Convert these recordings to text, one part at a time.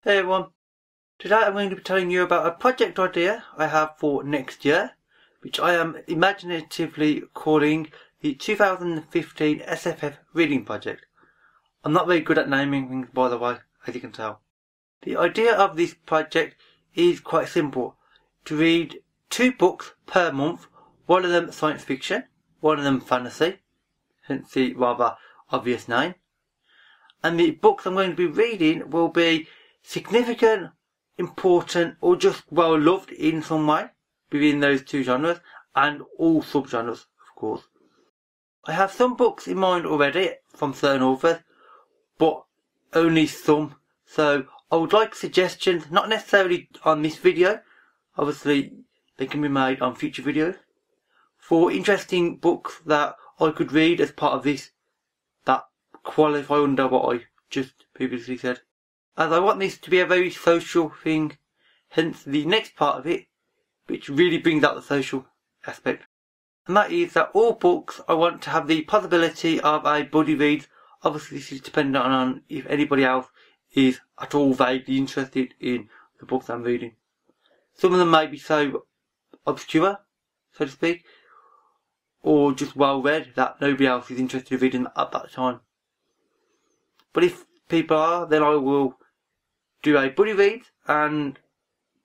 Hey everyone, today I'm going to be telling you about a project idea I have for next year, which I am imaginatively calling the 2015 SFF Reading Project. I'm not very good at naming things, by the way, as you can tell. The idea of this project is quite simple: to read 2 books per month, one of them science fiction, one of them fantasy, hence the rather obvious name. And the books I'm going to be reading will be significant, important, or just well loved in some way within those 2 genres, and all subgenres, of course. I have some books in mind already from certain authors, but only some, so I would like suggestions, not necessarily on this video, obviously they can be made on future videos, for interesting books that I could read as part of this, that qualify under what I just previously said. As I want this to be a very social thing, hence the next part of it, which really brings out the social aspect. And that is that all books I want to have the possibility of a buddy read. Obviously this is dependent on if anybody else is at all vaguely interested in the books I'm reading. Some of them may be so obscure, so to speak, or just well read that nobody else is interested in reading at that time. But if people are, then I will do a buddy read and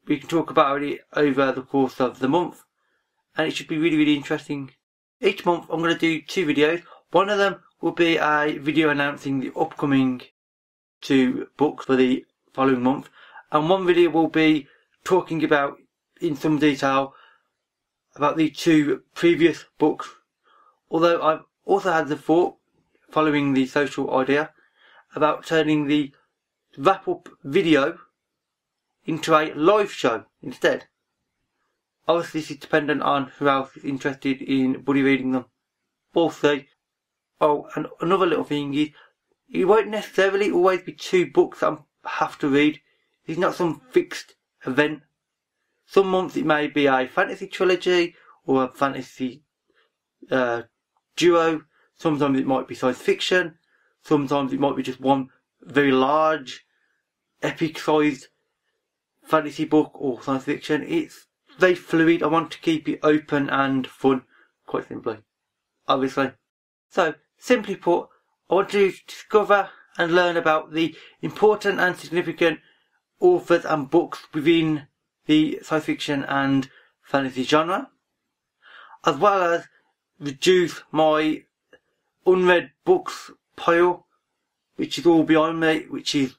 we can talk about it over the course of the month, and it should be really interesting. Each month I'm going to do 2 videos. One of them will be a video announcing the upcoming 2 books for the following month, and one video will be talking about in some detail about the 2 previous books, although I've also had the thought, following the social idea, about turning the wrap-up video into a live show instead. Obviously this is dependent on who else is interested in buddy reading them. We'll see. Oh, and another little thing is, it won't necessarily always be 2 books that I have to read. It's not some fixed event. Some months it may be a fantasy trilogy or a fantasy duo. Sometimes it might be science fiction. Sometimes it might be just one very large, epic-sized fantasy book or science fiction. It's very fluid. I want to keep it open and fun, quite simply, obviously. So, simply put, I want to discover and learn about the important and significant authors and books within the science fiction and fantasy genre, as well as reduce my unread books pile, which is all behind me, which is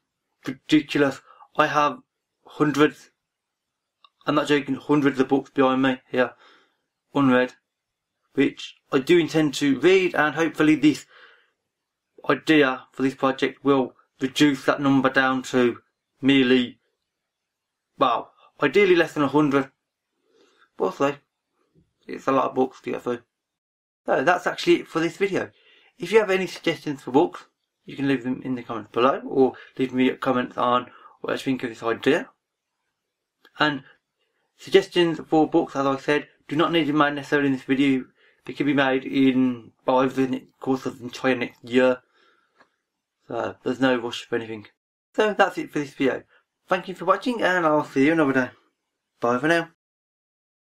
ridiculous. I have hundreds, I'm not joking, hundreds of books behind me here, unread, which I do intend to read, and hopefully this idea for this project will reduce that number down to merely, well, ideally less than 100. We'll see. It's a lot of books to get through. So that's actually it for this video. If you have any suggestions for books, you can leave them in the comments below, or leave me a comment on what you think of this idea. And suggestions for books, as I said, do not need to be made necessarily in this video. They can be made in over the course of the entire next year. So there's no rush for anything. So that's it for this video. Thank you for watching, and I'll see you another day. Bye for now.